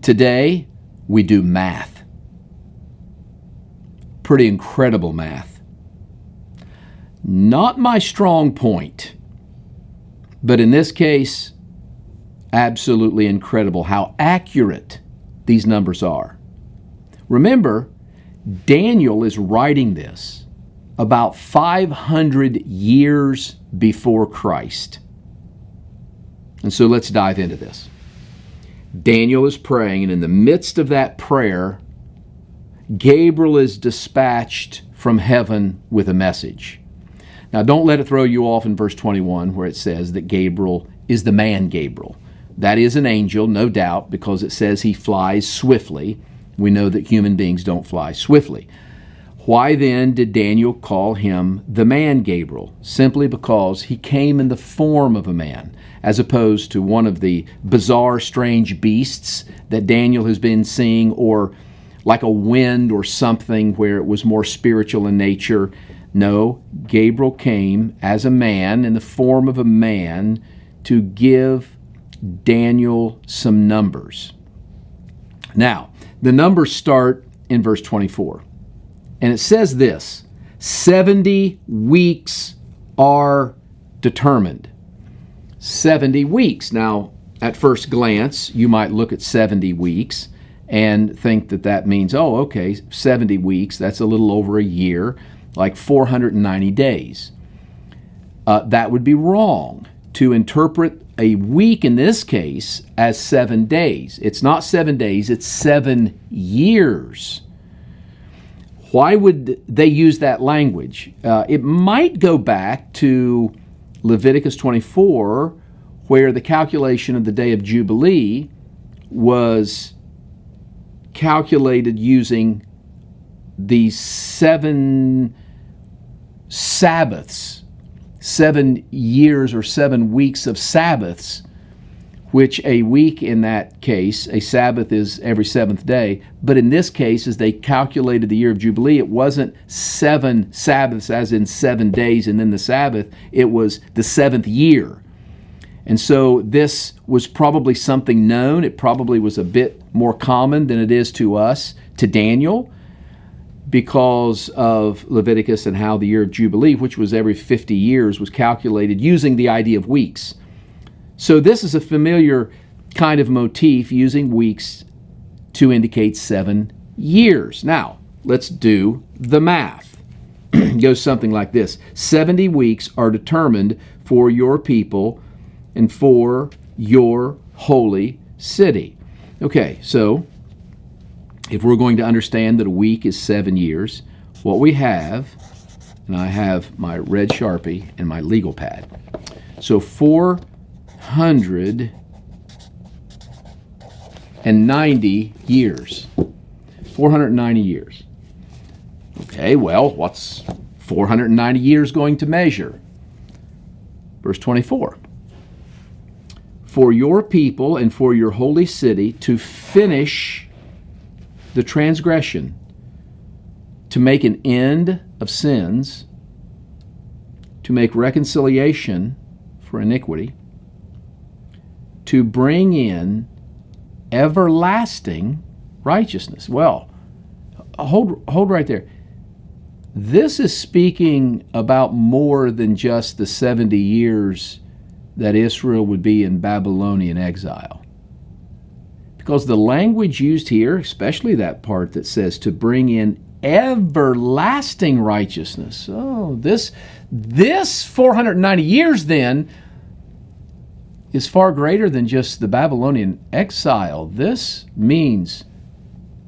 Today, we do math. Pretty incredible math. Not my strong point, but in this case, absolutely incredible how accurate these numbers are. Remember, Daniel is writing this about 500 years before Christ. And so let's dive into this. Daniel is praying, and in the midst of that prayer, Gabriel is dispatched from heaven with a message. Now, don't let it throw you off in verse 21 where it says that Gabriel is the man Gabriel. That is an angel, no doubt, because it says he flies swiftly. We know that human beings don't fly swiftly. Why then did Daniel call him the man Gabriel? Simply because he came in the form of a man, as opposed to one of the bizarre, strange beasts that Daniel has been seeing, or like a wind or something where it was more spiritual in nature. No, Gabriel came as a man, in the form of a man, to give Daniel some numbers. Now, the numbers start in verse 24. And it says this: 70 weeks are determined. 70 weeks. Now, at first glance, you might look at 70 weeks and think that that means, oh, okay, 70 weeks, that's a little over a year, like 490 days. That would be wrong to interpret a week in this case as 7 days. It's not 7 days, it's 7 years. Why would they use that language? It might go back to Leviticus 24, where the calculation of the day of Jubilee was calculated using these 7 Sabbaths, 7 years or 7 weeks of Sabbaths, which a week in that case, a Sabbath is every seventh day. But in this case, as they calculated the year of Jubilee, it wasn't 7 Sabbaths as in 7 days and then the Sabbath. It was the 7th year. And so this was probably something known. It probably was a bit more common than it is to us, to Daniel, because of Leviticus and how the year of Jubilee, which was every 50 years, was calculated using the idea of weeks. So this is a familiar kind of motif, using weeks to indicate 7 years. Now, let's do the math. It goes something like this. 70 weeks are determined for your people and for your holy city. Okay, so if we're going to understand that a week is 7 years, what we have, and I have my red Sharpie and my legal pad. So 490 years. 490 years. Okay, well, what's 490 years going to measure? Verse 24. For your people and for your holy city to finish the transgression, to make an end of sins, to make reconciliation for iniquity, to bring in everlasting righteousness. Well, hold right there. This is speaking about more than just the 70 years that Israel would be in Babylonian exile. Because the language used here, especially that part that says to bring in everlasting righteousness. Oh, this 490 years then is far greater than just the Babylonian exile. This means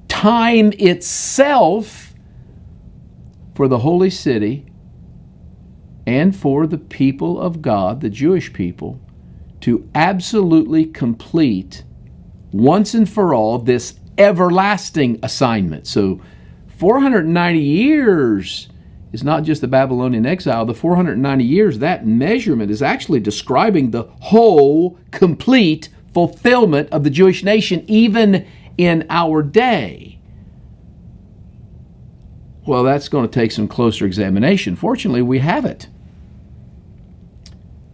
time itself for the holy city and for the people of God, the Jewish people, to absolutely complete once and for all this everlasting assignment. So 490 years is not just the Babylonian exile. The 490 years, that measurement is actually describing the whole complete fulfillment of the Jewish nation, even in our day. Well, that's going to take some closer examination. Fortunately, we have it.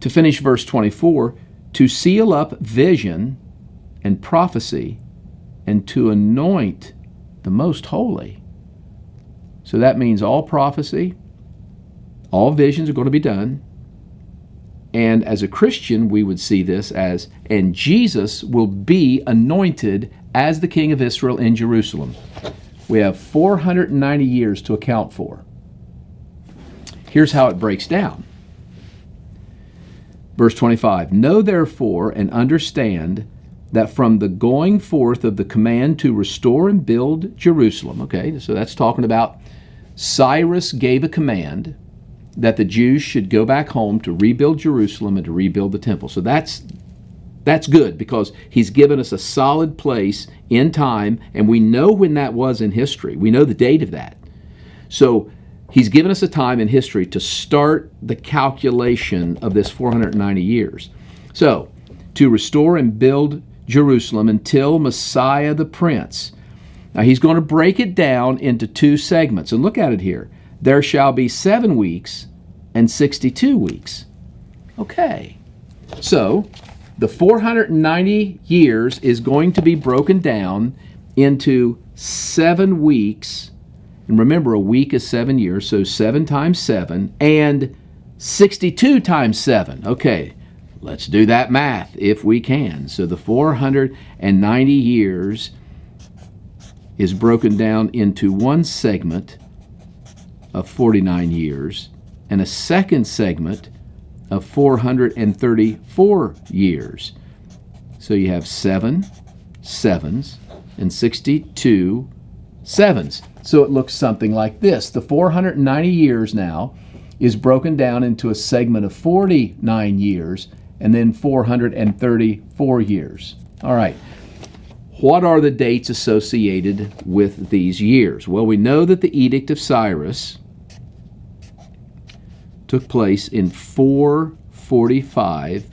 To finish verse 24, to seal up vision and prophecy and to anoint the most holy. So that means all prophecy, all visions are going to be done. And as a Christian, we would see this as, and Jesus will be anointed as the King of Israel in Jerusalem. We have 490 years to account for. Here's how it breaks down. Verse 25, know therefore and understand that from the going forth of the command to restore and build Jerusalem, okay, so that's talking about Cyrus gave a command that the Jews should go back home to rebuild Jerusalem and to rebuild the temple. So that's good because he's given us a solid place in time, and we know when that was in history. We know the date of that. So he's given us a time in history to start the calculation of this 490 years. So, to restore and build Jerusalem until Messiah the Prince. Now he's going to break it down into two segments. And look at it here. There shall be 7 weeks and 62 weeks. Okay. So, the 490 years is going to be broken down into 7 weeks. And remember, a week is 7 years, so 7 times 7, and 62 times 7. Okay, let's do that math if we can. So the 490 years is broken down into one segment of 49 years and a second segment of 434 years. So you have 7 sevens and 62 sevens. So it looks something like this. The 490 years now is broken down into a segment of 49 years and then 434 years. All right. What are the dates associated with these years? Well, we know that the Edict of Cyrus took place in 445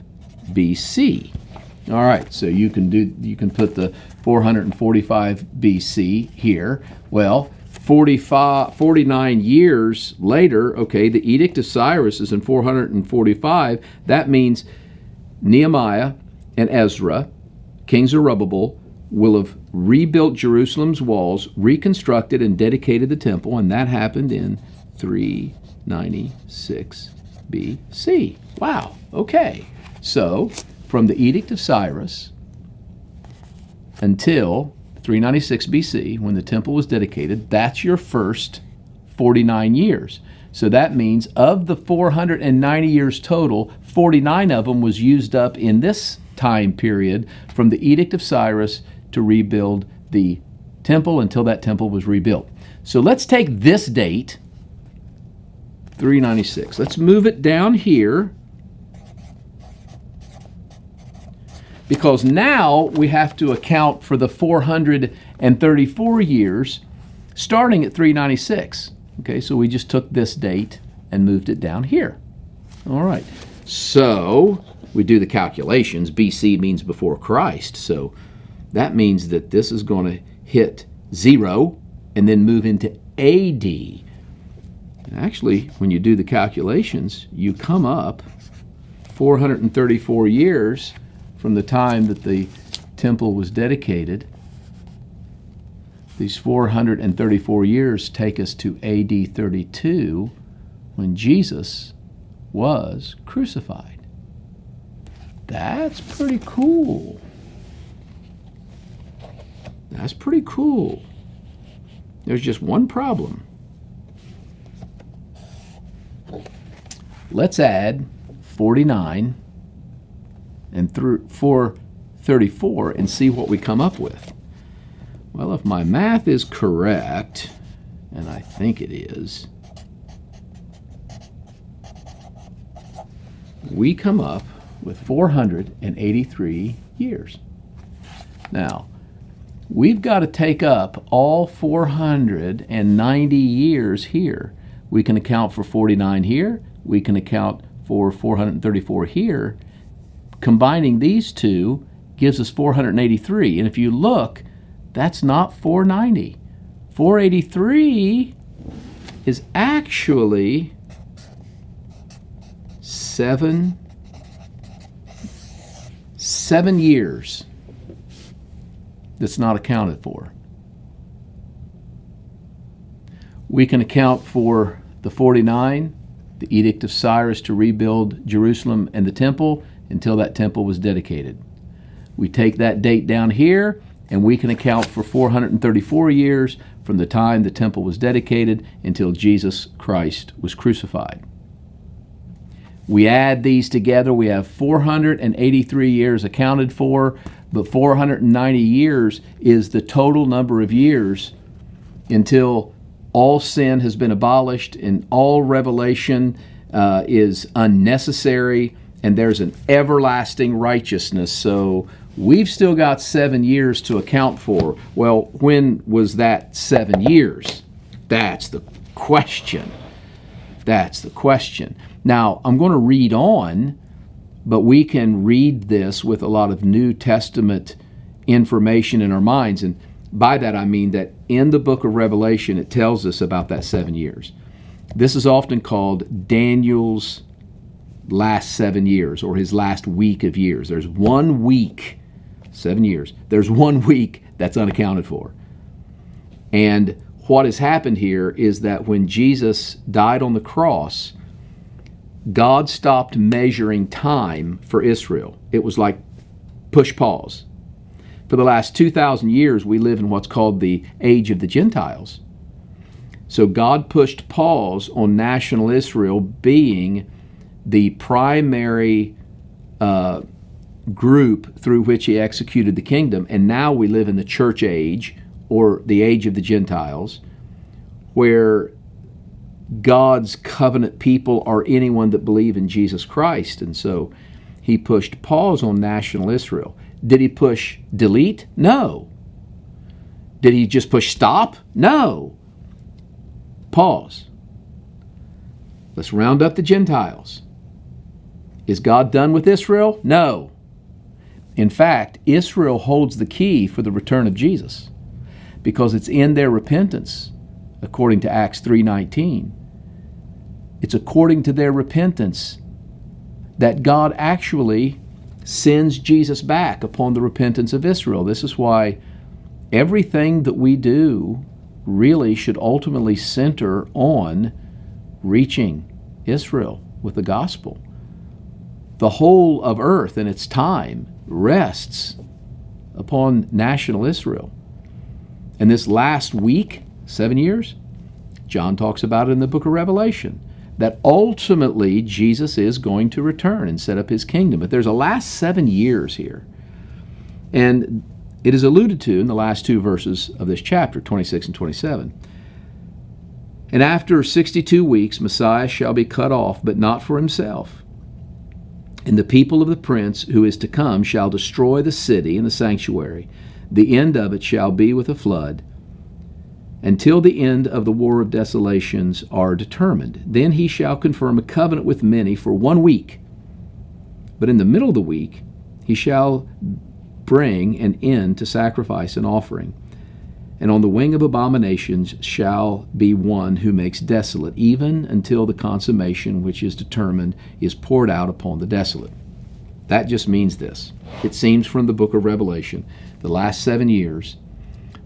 BC. All right, so you can put the 445 BC here. Well, 49 years later, okay, the Edict of Cyrus is in 445. That means Nehemiah and Ezra, King Zerubbabel, will have rebuilt Jerusalem's walls, reconstructed and dedicated the temple, and that happened in 396 BC. Wow, okay. So, from the Edict of Cyrus until 396 BC, when the temple was dedicated, that's your first 49 years. So that means of the 490 years total, 49 of them was used up in this time period from the Edict of Cyrus to rebuild the temple until that temple was rebuilt. So let's take this date, 396. Let's move it down here, because now we have to account for the 434 years starting at 396. Okay, so we just took this date and moved it down here. All right, so we do the calculations. BC means before Christ, so that means that this is going to hit 0 and then move into AD. Actually, when you do the calculations, you come up 434 years from the time that the temple was dedicated. These 434 years take us to AD 32, when Jesus was crucified. That's pretty cool. That's pretty cool. There's just one problem. Let's add 49 and 434 and see what we come up with. Well, if my math is correct, and I think it is, we come up with 483 years. Now, we've got to take up all 490 years here. We can account for 49 here. We can account for 434 here. Combining these two gives us 483. And if you look, that's not 490. 483 is actually 7 years. that's not accounted for. We can account for the 49, the Edict of Cyrus to rebuild Jerusalem and the temple until that temple was dedicated. We take that date down here, and we can account for 434 years from the time the temple was dedicated until Jesus Christ was crucified. We add these together, we have 483 years accounted for, but 490 years is the total number of years until all sin has been abolished and all revelation is unnecessary, and there's an everlasting righteousness. So we've still got 7 years to account for. Well, when was that 7 years? That's the question. That's the question. Now, I'm going to read on, but we can read this with a lot of New Testament information in our minds. And by that I mean that in the book of Revelation, it tells us about that 7 years. This is often called Daniel's last 7 years, or his last week of years. There's 1 week, 7 years. There's 1 week that's unaccounted for. And what has happened here is that when Jesus died on the cross, God stopped measuring time for Israel. It was like push pause. For the last 2,000 years, we live in what's called the age of the Gentiles. So God pushed pause on national Israel being the primary group through which he executed the kingdom. And now we live in the church age, or the age of the Gentiles, where God's covenant people are anyone that believe in Jesus Christ. And so he pushed pause on national Israel. Did he push delete? No. Did he just push stop? No. Pause. Let's round up the Gentiles. Is God done with Israel? No. In fact, Israel holds the key for the return of Jesus, because it's in their repentance, according to Acts 3:19. It's according to their repentance that God actually sends Jesus back upon the repentance of Israel. This is why everything that we do really should ultimately center on reaching Israel with the gospel. The whole of earth and its time rests upon national Israel. And this last week, 7 years, John talks about it in the book of Revelation, that ultimately Jesus is going to return and set up his kingdom. But there's a last 7 years here. And it is alluded to in the last 2 verses of this chapter, 26 and 27. And after 62 weeks, Messiah shall be cut off, but not for himself. And the people of the prince who is to come shall destroy the city and the sanctuary. The end of it shall be with a flood, until the end of the war of desolations are determined. Then he shall confirm a covenant with many for 1 week. But in the middle of the week he shall bring an end to sacrifice and offering. And on the wing of abominations shall be one who makes desolate, even until the consummation which is determined is poured out upon the desolate. That just means this. It seems from the book of Revelation, the last 7 years,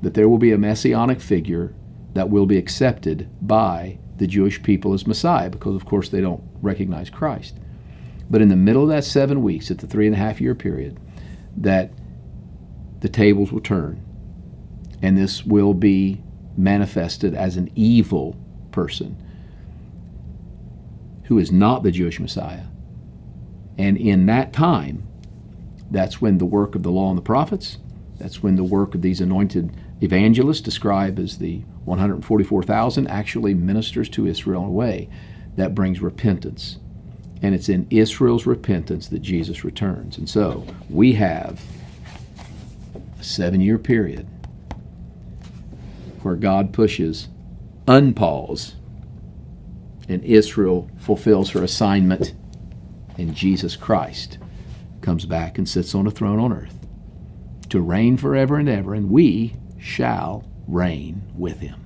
that there will be a messianic figure that will be accepted by the Jewish people as Messiah, because of course they don't recognize Christ. But in the middle of that 7 weeks, at the 3.5-year period, that the tables will turn, and this will be manifested as an evil person who is not the Jewish Messiah. And in that time, that's when the work of the law and the prophets, that's when the work of these anointed evangelists, described as the 144,000, actually ministers to Israel in a way that brings repentance. And it's in Israel's repentance that Jesus returns. And so we have a 7-year period where God pushes unpause, and Israel fulfills her assignment, and Jesus Christ comes back and sits on a throne on earth to reign forever and ever, and we shall reign with him.